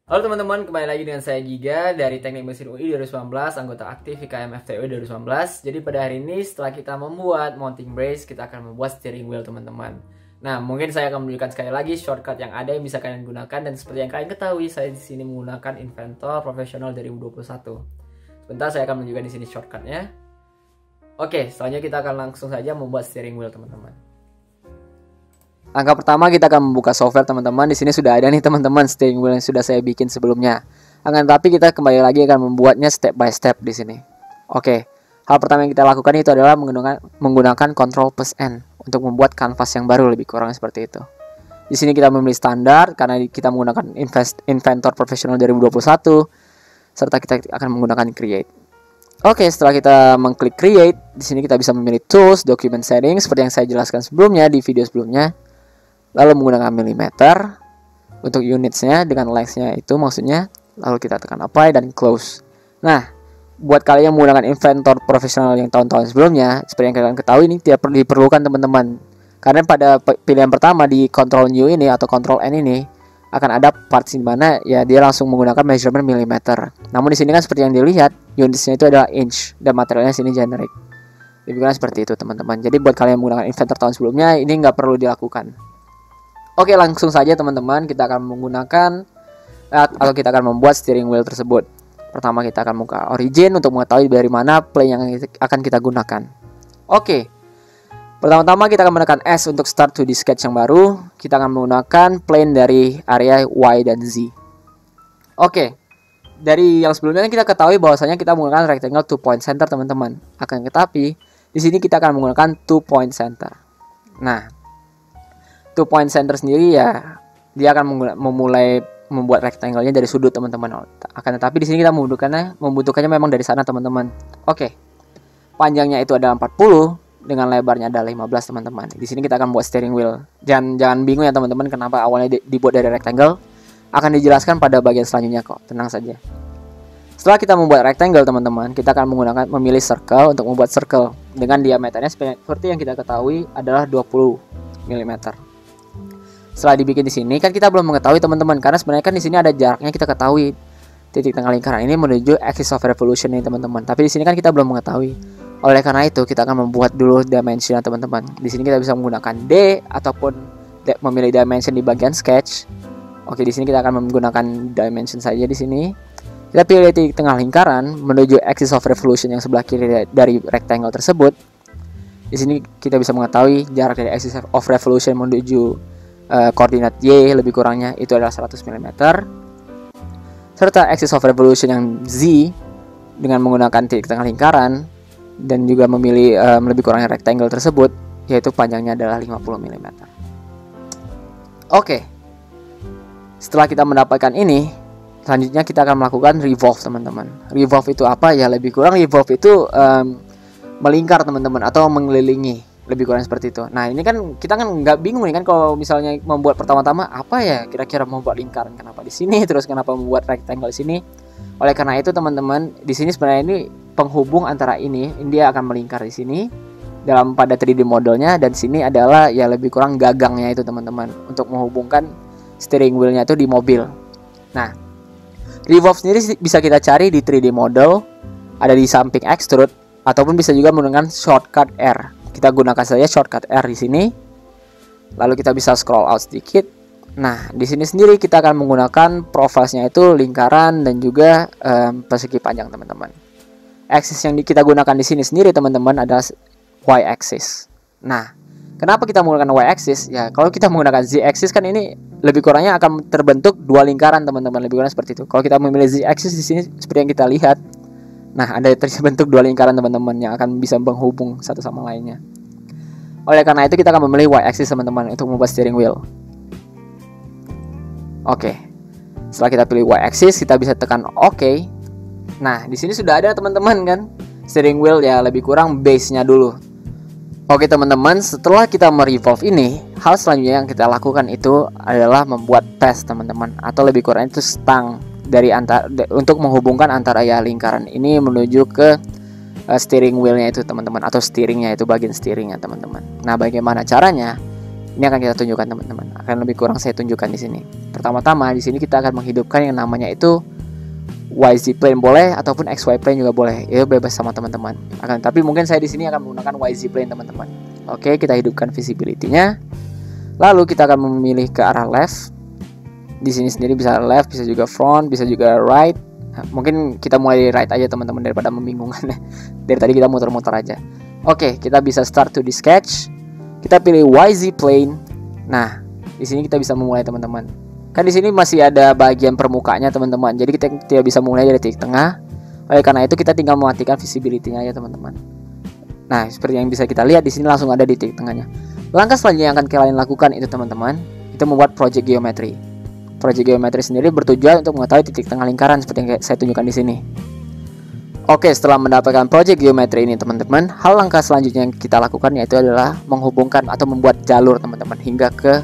Halo teman-teman, kembali lagi dengan saya Giga dari Teknik Mesin UI 2019, anggota aktif IKM FTUI 2019. Jadi pada hari ini setelah kita membuat mounting brace, kita akan membuat steering wheel teman-teman. Nah, mungkin saya akan menunjukkan sekali lagi shortcut yang ada yang bisa kalian gunakan, dan seperti yang kalian ketahui, saya di sini menggunakan Inventor Professional 2021. Sebentar, saya akan menunjukkan di sini shortcutnya. Oke, selanjutnya kita akan langsung saja membuat steering wheel teman-teman. Langkah pertama kita akan membuka software teman-teman. Di sini sudah ada nih teman-teman steering wheel yang sudah saya bikin sebelumnya. Akan tetapi kita kembali lagi akan membuatnya step by step di sini. Oke. Hal pertama yang kita lakukan itu adalah menggunakan Ctrl plus N untuk membuat kanvas yang baru, lebih kurang seperti itu. Di sini kita memilih standar karena kita menggunakan Inventor Professional 2021 serta kita akan menggunakan create. Oke, setelah kita mengklik create, di sini kita bisa memilih tools, document settings seperti yang saya jelaskan sebelumnya di video sebelumnya. Lalu menggunakan milimeter untuk unitsnya dengan lengthnya itu maksudnya. Lalu kita tekan apply dan close. Nah, buat kalian yang menggunakan Inventor Professional yang tahun-tahun sebelumnya, seperti yang kalian ketahui ini tidak perlu diperlukan teman-teman. Karena pada pilihan pertama di Ctrl New ini atau Ctrl N ini akan ada parts di mana ya dia langsung menggunakan measurement milimeter. Namun di sini kan seperti yang dilihat, unitsnya itu adalah inch dan materialnya sini generic. Lebih kurang seperti itu teman-teman. Jadi buat kalian yang menggunakan Inventor tahun sebelumnya ini nggak perlu dilakukan. Oke, langsung saja teman-teman kita akan menggunakan atau kita akan membuat steering wheel tersebut. Pertama kita akan buka origin untuk mengetahui dari mana plane yang akan kita gunakan. Oke. Pertama-tama kita akan menekan S untuk start to the sketch yang baru. Kita akan menggunakan plane dari area Y dan Z. Oke. Dari yang sebelumnya kita ketahui bahwasanya kita menggunakan rectangle 2 point center teman-teman. Akan tetapi di sini kita akan menggunakan 2 point center. Nah, 2 point center sendiri ya dia akan memulai membuat rectangle-nya dari sudut teman-teman. Akan tetapi di sini kita membutuhkannya memang dari sana teman-teman. Oke. Panjangnya itu adalah 40 dengan lebarnya adalah 15 teman-teman. Di sini kita akan buat steering wheel. Jangan bingung ya teman-teman kenapa awalnya dibuat dari rectangle. Akan dijelaskan pada bagian selanjutnya kok. Tenang saja. Setelah kita membuat rectangle teman-teman, kita akan memilih circle untuk membuat circle dengan diameternya seperti yang kita ketahui adalah 20 mm. Setelah dibikin di sini kan kita belum mengetahui teman-teman karena sebenarnya kan di sini ada jaraknya kita ketahui titik tengah lingkaran ini menuju axis of revolution nih teman-teman. Tapi di sini kan kita belum mengetahui. Oleh karena itu kita akan membuat dulu dimensionnya teman-teman. Di sini kita bisa menggunakan D ataupun memilih dimension di bagian sketch. Oke, di sini kita akan menggunakan dimension saja di sini. Kita pilih titik tengah lingkaran menuju axis of revolution yang sebelah kiri dari rectangle tersebut. Di sini kita bisa mengetahui jarak dari axis of revolution menuju koordinat Y lebih kurangnya itu adalah 100 mm serta axis of revolution yang Z dengan menggunakan titik tengah lingkaran dan juga memilih lebih kurangnya rectangle tersebut yaitu panjangnya adalah 50 mm. Oke. Setelah kita mendapatkan ini, selanjutnya kita akan melakukan revolve teman-teman. Revolve itu apa ya? Lebih kurang revolve itu melingkar teman-teman atau mengelilingi. Lebih kurang seperti itu. Nah ini kan kita kan nggak bingung nih kan kalau misalnya membuat pertama-tama apa ya kira-kira membuat lingkaran kenapa di sini terus kenapa membuat rectangle di sini. Oleh karena itu teman-teman di sini sebenarnya ini penghubung antara ini dia akan melingkar di sini dalam pada 3D modelnya dan sini adalah ya lebih kurang gagangnya itu teman-teman untuk menghubungkan steering wheelnya itu di mobil. Nah revolve sendiri bisa kita cari di 3D model ada di samping extrude ataupun bisa juga menggunakan shortcut R. Kita gunakan saja shortcut R di sini. Lalu kita bisa scroll out sedikit. Nah, di sini sendiri kita akan menggunakan profilnya itu lingkaran dan juga persegi panjang, teman-teman. Axis yang kita gunakan di sini sendiri, teman-teman, adalah Y axis. Nah, kenapa kita menggunakan Y axis? Ya, kalau kita menggunakan Z axis kan ini lebih kurangnya akan terbentuk dua lingkaran, teman-teman. Lebih kurang seperti itu. Kalau kita memilih Z axis di sini seperti yang kita lihat. Nah, ada terbentuk dua lingkaran teman-teman yang akan bisa menghubung satu sama lainnya. Oleh karena itu kita akan memilih Y-axis teman-teman untuk membuat steering wheel. Oke. Setelah kita pilih Y-axis, kita bisa tekan OK. Nah, di sini sudah ada teman-teman kan steering wheel ya lebih kurang base-nya dulu. Oke teman-teman, setelah kita merevolve ini, hal selanjutnya yang kita lakukan itu adalah membuat path teman-teman atau lebih kurang itu stang untuk menghubungkan antara ya lingkaran ini menuju ke steering wheelnya itu teman-teman atau steeringnya itu bagian steeringnya teman-teman. Nah bagaimana caranya? Ini akan kita tunjukkan teman-teman. akan lebih kurang saya tunjukkan di sini. Pertama-tama di sini kita akan menghidupkan yang namanya itu YZ plane boleh ataupun XY plane juga boleh. Itu bebas sama teman-teman. Tapi mungkin saya di sini akan menggunakan YZ plane teman-teman. Oke, kita hidupkan visibility-nya. Lalu kita akan memilih ke arah left. Di sini sendiri bisa left, bisa juga front, bisa juga right. Mungkin kita mulai dari right aja teman-teman daripada membingungkan. Dari tadi kita muter-muter aja. Oke, kita bisa start to the sketch. Kita pilih YZ plane. Nah, di sini kita bisa memulai teman-teman. Kan di sini masih ada bagian permukaannya teman-teman. Jadi kita tidak bisa mulai dari titik tengah. Oleh karena itu kita tinggal mematikan visibility-nya ya teman-teman. Nah, seperti yang bisa kita lihat di sini langsung ada di titik tengahnya. Langkah selanjutnya yang akan kalian lakukan itu teman-teman, itu membuat project geometry. Project geometry sendiri bertujuan untuk mengetahui titik tengah lingkaran seperti yang saya tunjukkan di sini. Oke, setelah mendapatkan project geometry ini teman-teman, hal langkah selanjutnya yang kita lakukan yaitu adalah menghubungkan atau membuat jalur teman-teman hingga ke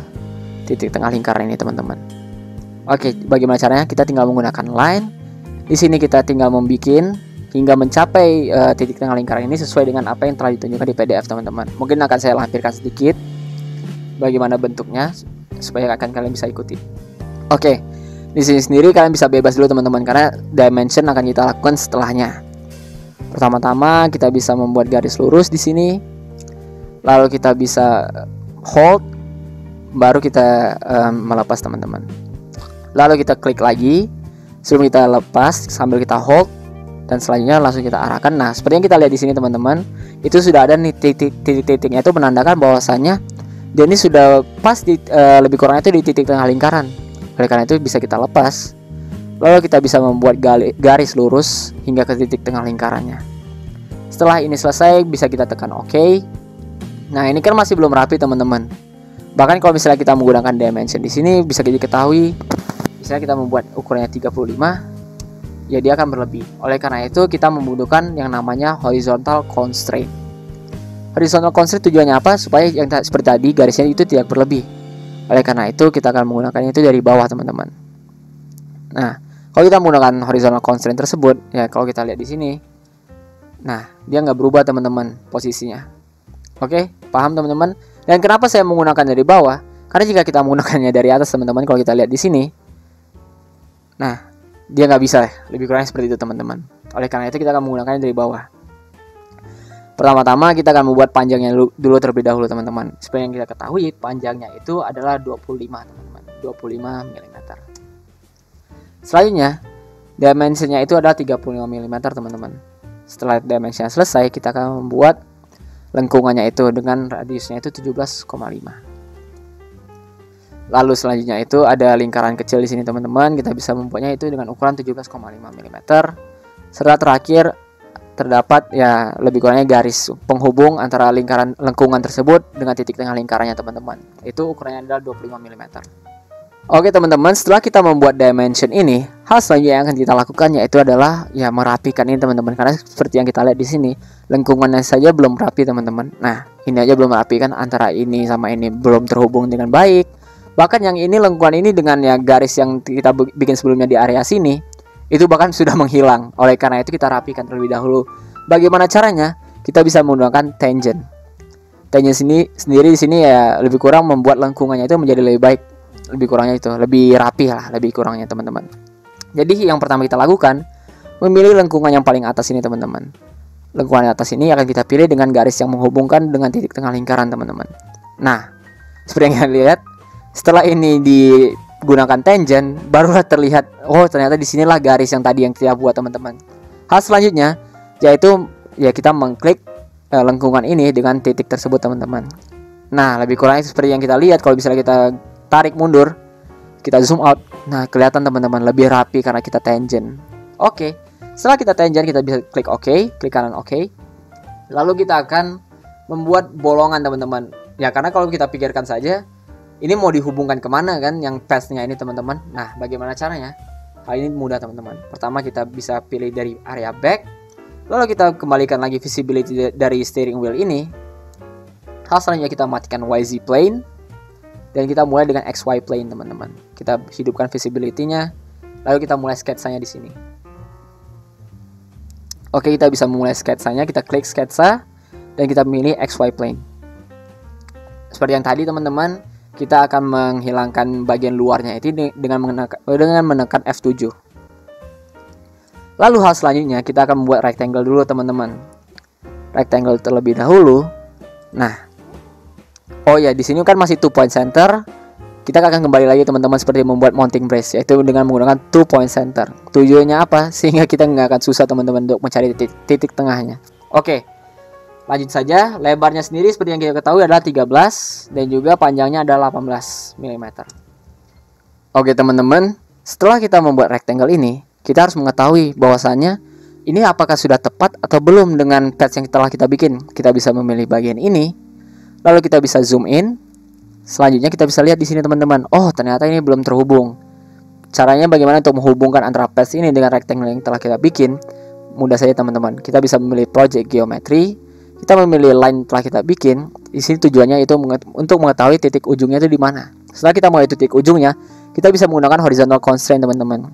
titik tengah lingkaran ini teman-teman. Oke, bagaimana caranya? Kita tinggal menggunakan line. Di sini kita tinggal membuat hingga mencapai titik tengah lingkaran ini sesuai dengan apa yang telah ditunjukkan di PDF teman-teman. Mungkin akan saya lampirkan sedikit bagaimana bentuknya supaya kalian bisa ikuti. Oke, di sini sendiri kalian bisa bebas dulu teman-teman karena dimension akan kita lakukan setelahnya. Pertama-tama kita bisa membuat garis lurus di sini. Lalu kita bisa hold, baru kita melepas teman-teman. Lalu kita klik lagi sebelum kita lepas sambil kita hold. Dan selanjutnya langsung kita arahkan. Nah, seperti yang kita lihat di sini teman-teman, itu sudah ada nih titik-titiknya itu menandakan bahwasannya dia ini sudah pas di lebih kurang itu di titik tengah lingkaran. Oleh karena itu bisa kita lepas. Lalu kita bisa membuat garis lurus hingga ke titik tengah lingkarannya. Setelah ini selesai bisa kita tekan OK. Nah, ini kan masih belum rapi teman-teman. Bahkan kalau misalnya kita menggunakan dimension di sini bisa diketahui, misalnya kita membuat ukurannya 35. Ya dia akan berlebih. Oleh karena itu kita membutuhkan yang namanya horizontal constraint. Horizontal constraint tujuannya apa? Supaya yang seperti tadi garisnya itu tidak berlebih. Oleh karena itu kita akan menggunakannya itu dari bawah teman-teman. Nah, kalau kita menggunakan horizontal constraint tersebut, ya kalau kita lihat di sini, nah dia nggak berubah teman-teman posisinya. Oke, paham teman-teman? Dan kenapa saya menggunakan dari bawah? Karena jika kita menggunakannya dari atas teman-teman, kalau kita lihat di sini, nah dia nggak bisa, lebih kurang seperti itu teman-teman. Oleh karena itu kita akan menggunakannya dari bawah. Pertama-tama kita akan membuat panjangnya dulu terlebih dahulu teman-teman. Seperti yang kita ketahui panjangnya itu adalah 25 teman-teman, 25 mm. Selanjutnya dimensinya itu adalah 35 mm teman-teman. Setelah dimensinya selesai kita akan membuat lengkungannya itu dengan radiusnya itu 17,5. Lalu selanjutnya itu ada lingkaran kecil di sini teman-teman. Kita bisa membuatnya itu dengan ukuran 17,5 mm. Serta terakhir terdapat ya lebih kurangnya garis penghubung antara lengkungan tersebut dengan titik tengah lingkarannya teman-teman. Itu ukurannya adalah 25 mm. Oke teman-teman, setelah kita membuat dimension ini, hal selanjutnya yang akan kita lakukan yaitu adalah ya merapikan ini teman-teman. Karena seperti yang kita lihat di sini, lengkungannya saja belum rapi teman-teman. Nah, ini aja belum rapi kan, antara ini sama ini belum terhubung dengan baik. Bahkan yang ini lengkungan ini dengan ya garis yang kita bikin sebelumnya di area sini itu bahkan sudah menghilang. Oleh karena itu kita rapikan terlebih dahulu. Bagaimana caranya? Kita bisa menggunakan tangent. Tangent sendiri di sini ya lebih kurang membuat lengkungannya itu menjadi lebih baik. Lebih kurangnya itu, lebih rapi lah lebih kurangnya teman-teman. Jadi yang pertama kita lakukan memilih lengkungan yang paling atas ini teman-teman. Lengkungan atas ini akan kita pilih dengan garis yang menghubungkan dengan titik tengah lingkaran teman-teman. Nah, seperti yang kalian lihat, setelah ini digunakan tangent, barulah terlihat, oh ternyata disinilah garis yang tadi yang kita buat teman-teman. Hal selanjutnya, yaitu ya kita mengklik lengkungan ini dengan titik tersebut teman-teman. Nah, lebih kurang seperti yang kita lihat, kalau misalnya kita tarik mundur, kita zoom out, nah kelihatan teman-teman lebih rapi karena kita tangent. Oke, setelah kita tangent kita bisa klik OK, klik kanan OK. Lalu kita akan membuat bolongan teman-teman. Ya karena kalau kita pikirkan saja, ini mau dihubungkan kemana kan yang path-nya ini teman-teman. Nah bagaimana caranya? Hal ini mudah teman-teman. Pertama kita bisa pilih dari area back. Lalu kita kembalikan lagi visibility dari steering wheel ini. Hal selanjutnya kita matikan YZ plane. Dan kita mulai dengan XY plane teman-teman. Kita hidupkan visibility-nya. Lalu kita mulai sketsanya di sini. Oke, kita bisa mulai sketsanya. Kita klik sketsa dan kita pilih XY plane. Seperti yang tadi teman-teman, kita akan menghilangkan bagian luarnya itu dengan menekan F7. Lalu hal selanjutnya kita akan membuat rectangle dulu teman-teman. Rectangle terlebih dahulu. Nah, oh ya, di sini kan masih 2 point center. Kita akan kembali lagi teman-teman seperti membuat mounting brace, yaitu dengan menggunakan 2 point center. Tujuannya apa? Sehingga kita nggak akan susah teman-teman untuk mencari titik tengahnya. Oke, lanjut saja. Lebarnya sendiri seperti yang kita ketahui adalah 13 dan juga panjangnya adalah 18 mm. Oke teman-teman, setelah kita membuat rectangle ini, kita harus mengetahui bahwasannya ini apakah sudah tepat atau belum dengan patch yang telah kita bikin. Kita bisa memilih bagian ini, lalu kita bisa zoom in. Selanjutnya kita bisa lihat di sini teman-teman. Oh, ternyata ini belum terhubung. Caranya bagaimana untuk menghubungkan antara patch ini dengan rectangle yang telah kita bikin? Mudah saja teman-teman. Kita bisa memilih project geometry. Kita memilih line telah kita bikin. Di sini tujuannya itu untuk mengetahui titik ujungnya itu di mana. Setelah kita mengetahui titik ujungnya, kita bisa menggunakan horizontal constraint teman-teman.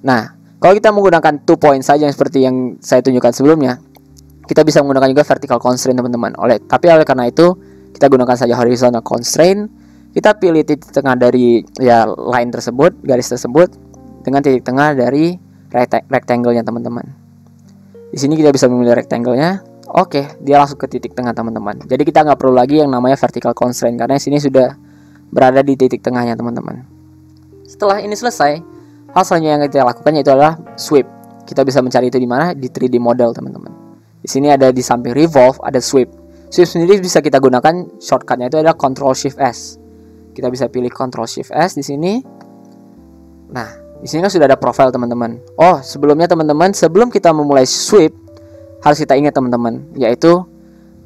Nah, kalau kita menggunakan 2 point saja seperti yang saya tunjukkan sebelumnya, kita bisa menggunakan juga vertical constraint teman-teman. Tapi oleh karena itu, kita gunakan saja horizontal constraint. Kita pilih titik tengah dari line tersebut, garis tersebut, dengan titik tengah dari rectangle-nya teman-teman. Di sini kita bisa memilih rectangle-nya. Oke, dia langsung ke titik tengah teman-teman. Jadi kita nggak perlu lagi yang namanya vertical constraint karena di sini sudah berada di titik tengahnya teman-teman. Setelah ini selesai, hal selanjutnya yang kita lakukan yaitu adalah sweep. Kita bisa mencari itu di mana? Di 3D model teman-teman. Di sini ada di samping revolve ada sweep. Sweep sendiri bisa kita gunakan shortcutnya itu adalah Ctrl Shift S. Kita bisa pilih Ctrl Shift S di sini. Nah, di sini kan sudah ada profile teman-teman. Oh, sebelumnya teman-teman, sebelum kita memulai sweep, harus kita ingat teman-teman, yaitu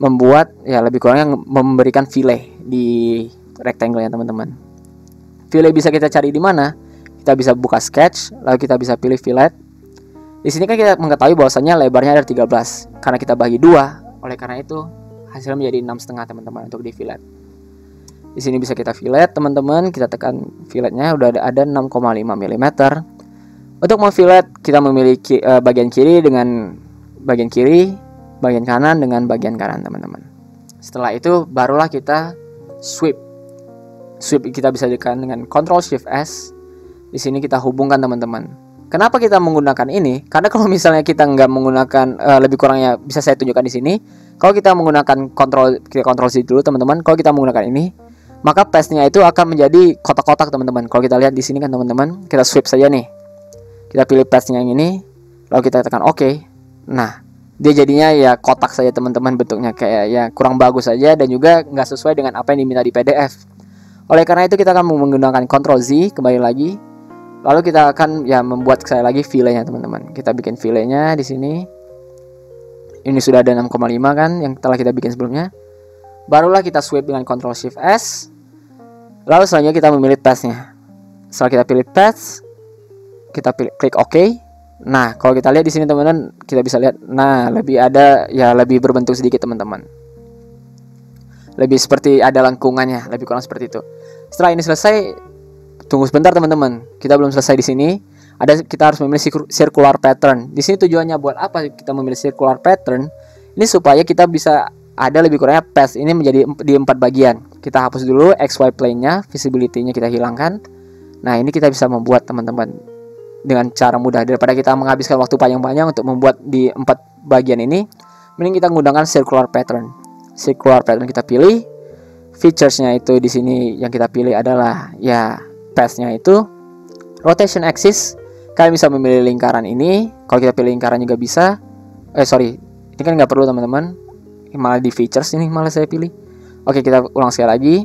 membuat lebih kurang yang memberikan fillet di rectangle-nya teman-teman. Fillet bisa kita cari di mana? Kita bisa buka sketch, lalu kita bisa pilih fillet. Di sini kan kita mengetahui bahwasannya lebarnya ada 13. Karena kita bagi 2, oleh karena itu hasilnya menjadi 6,5 teman-teman untuk di fillet. Di sini bisa kita fillet teman-teman, kita tekan filletnya udah ada 6,5 mm. Untuk memfillet kita memilih bagian kiri dengan bagian kiri, bagian kanan dengan bagian kanan teman-teman. Setelah itu barulah kita sweep. Sweep kita bisa tekan dengan Ctrl Shift S. Di sini kita hubungkan teman-teman. Kenapa kita menggunakan ini? Karena kalau misalnya kita nggak menggunakan lebih kurangnya bisa saya tunjukkan di sini. Kalau kita menggunakan Ctrl Z dulu teman-teman. Kalau kita menggunakan ini, maka paste-nya itu akan menjadi kotak-kotak teman-teman. Kalau kita lihat di sini kan teman-teman, kita sweep saja nih. Kita pilih paste-nya yang ini, lalu kita tekan OK. Nah, dia jadinya kotak saja teman-teman, bentuknya kayak kurang bagus saja dan juga nggak sesuai dengan apa yang diminta di PDF. Oleh karena itu kita akan menggunakan Ctrl Z kembali lagi. Lalu kita akan membuat sekali lagi filenya teman-teman. Kita bikin filenya di sini. Ini sudah ada 6,5 kan yang telah kita bikin sebelumnya. Barulah kita sweep dengan Ctrl Shift S. Lalu selanjutnya kita memilih paste-nya. Setelah kita pilih paste, kita klik OK. Nah, kalau kita lihat di sini teman-teman, kita bisa lihat lebih ada lebih berbentuk sedikit teman-teman. Lebih seperti ada lengkungannya, lebih kurang seperti itu. Setelah ini selesai, tunggu sebentar teman-teman. Kita belum selesai di sini. Kita harus memilih circular pattern. Di sini tujuannya buat apa kita memilih circular pattern? Ini supaya kita bisa ada lebih kurangnya path ini menjadi di 4 bagian. Kita hapus dulu XY plane-nya, visibility-nya kita hilangkan. Nah, ini kita bisa membuat teman-teman dengan cara mudah daripada kita menghabiskan waktu panjang-panjang untuk membuat di 4 bagian ini. Mending kita menggunakan circular pattern. Circular pattern kita pilih. Features-nya itu di sini yang kita pilih adalah path-nya itu rotation axis. Kalian bisa memilih lingkaran ini. Kalau kita pilih lingkaran juga bisa. Ini kan nggak perlu teman-teman. Malah di features ini malah saya pilih. Oke, kita ulang sekali lagi.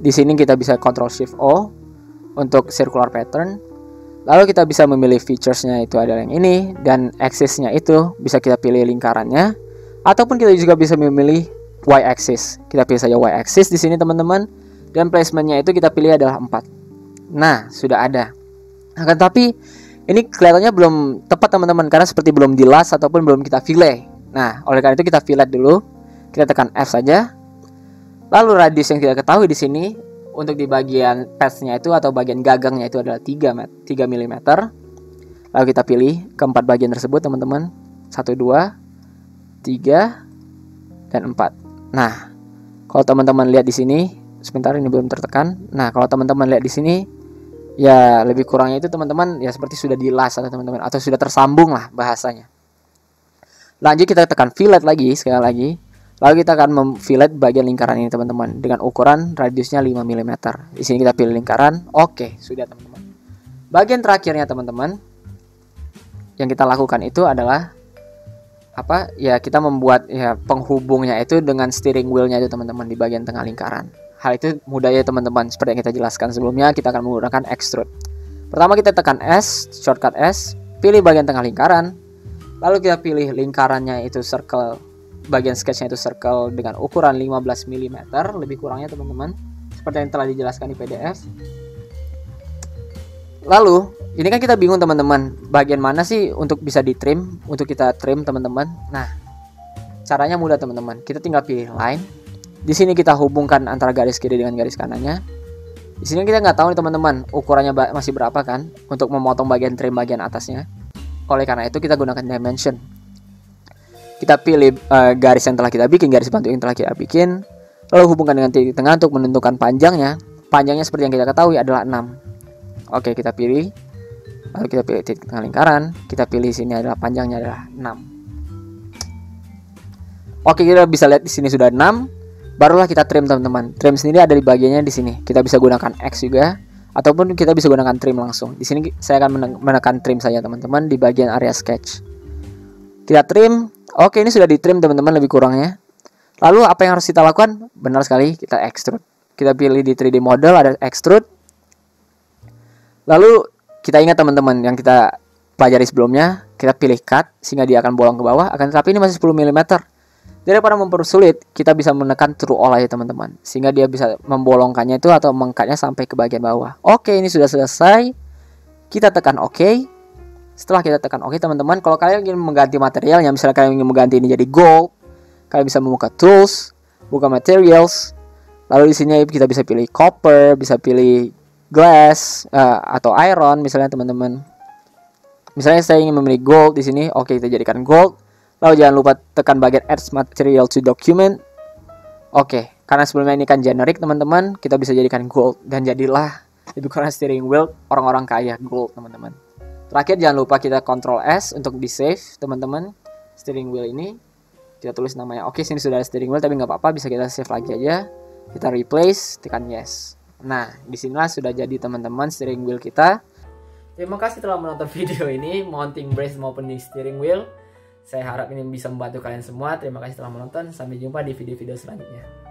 Di sini kita bisa Ctrl Shift O untuk circular pattern. Lalu kita bisa memilih features-nya itu adalah yang ini, dan axis-nya itu bisa kita pilih lingkarannya, ataupun kita juga bisa memilih Y axis. Kita pilih saja Y axis di sini teman-teman, dan placement-nya itu kita pilih adalah 4. Nah, sudah ada. Akan tapi ini kelihatannya belum tepat teman-teman, karena seperti belum dilas ataupun belum kita fillet. Nah, oleh karena itu kita fillet dulu. Kita tekan F saja. Lalu radius yang kita ketahui di sini untuk di bagian path-nya itu atau bagian gagangnya itu adalah 3 mm. Lalu kita pilih keempat bagian tersebut teman-teman. 1, 2, 3, dan 4. Nah, kalau teman-teman lihat di sini sebentar, ini belum tertekan. Nah, kalau teman-teman lihat di sini, ya lebih kurangnya itu teman-teman ya seperti sudah dilas atau teman-teman atau sudah tersambung lah bahasanya. Lanjut kita tekan fillet lagi sekali lagi. Lalu kita akan memfillet bagian lingkaran ini teman-teman dengan ukuran radiusnya 5 mm. Di sini kita pilih lingkaran. Oke, sudah teman-teman. Bagian terakhirnya teman-teman yang kita lakukan itu adalah apa? Ya kita membuat ya penghubungnya itu dengan steering wheelnya itu teman-teman di bagian tengah lingkaran. Hal itu mudah ya teman-teman. Seperti yang kita jelaskan sebelumnya, kita akan menggunakan extrude. Pertama kita tekan S, shortcut S, pilih bagian tengah lingkaran. Lalu kita pilih lingkarannya itu circle, bagian sketchnya itu circle dengan ukuran 15 mm lebih kurangnya teman-teman, seperti yang telah dijelaskan di PDF. Lalu ini kan kita bingung teman-teman, bagian mana sih untuk bisa di trim, untuk kita trim teman-teman. Nah, caranya mudah teman-teman, kita tinggal pilih line. Di sini kita hubungkan antara garis kiri dengan garis kanannya. Di sini kita nggak tahu nih teman-teman ukurannya masih berapa kan untuk memotong bagian trim bagian atasnya. Oleh karena itu kita gunakan dimension. Kita pilih garis yang telah kita bikin, garis bantu yang telah kita bikin. Lalu hubungkan dengan titik tengah untuk menentukan panjangnya. Panjangnya seperti yang kita ketahui adalah 6. Oke, kita pilih. Lalu kita pilih titik tengah lingkaran. Kita pilih sini adalah panjangnya adalah 6. Oke, kita bisa lihat di sini sudah 6. Barulah kita trim teman-teman. Trim sendiri ada di bagiannya di sini. Kita bisa gunakan X juga. Ataupun kita bisa gunakan trim langsung. Di sini saya akan menekan trim saja teman-teman di bagian area sketch. Kita trim. Oke, ini sudah di trim teman-teman lebih kurangnya. Lalu apa yang harus kita lakukan? Benar sekali, kita extrude. Kita pilih di 3D model ada extrude. Lalu kita ingat teman-teman yang kita pelajari sebelumnya, kita pilih cut sehingga dia akan bolong ke bawah. Akan tetapi ini masih 10 mm. Daripada mempersulit, kita bisa menekan True All aja teman-teman, sehingga dia bisa membolongkannya itu atau mengcutnya sampai ke bagian bawah. Oke, ini sudah selesai. Kita tekan OK. Setelah kita tekan OK teman-teman, kalau kalian ingin mengganti materialnya, misalnya kalian ingin mengganti ini jadi gold, kalian bisa membuka tools, buka materials. Lalu di sini kita bisa pilih copper, bisa pilih glass atau iron misalnya teman-teman. Misalnya saya ingin memilih gold di sini, oke kita jadikan gold. Lalu jangan lupa tekan bagian add material to document. Oke, karena sebelumnya ini kan generic teman-teman, kita bisa jadikan gold dan jadilah lebih kurang steering wheel orang-orang kaya gold teman-teman. Terakhir jangan lupa kita Ctrl S untuk di save teman-teman steering wheel ini. Kita tulis namanya. Oke, sini sudah ada steering wheel tapi nggak apa-apa, bisa kita save lagi aja. Kita replace, tekan yes. Nah, disinilah sudah jadi teman-teman steering wheel kita. Terima kasih telah menonton video ini, mounting brace maupun di steering wheel. Saya harap ini bisa membantu kalian semua. Terima kasih telah menonton. Sampai jumpa di video-video selanjutnya.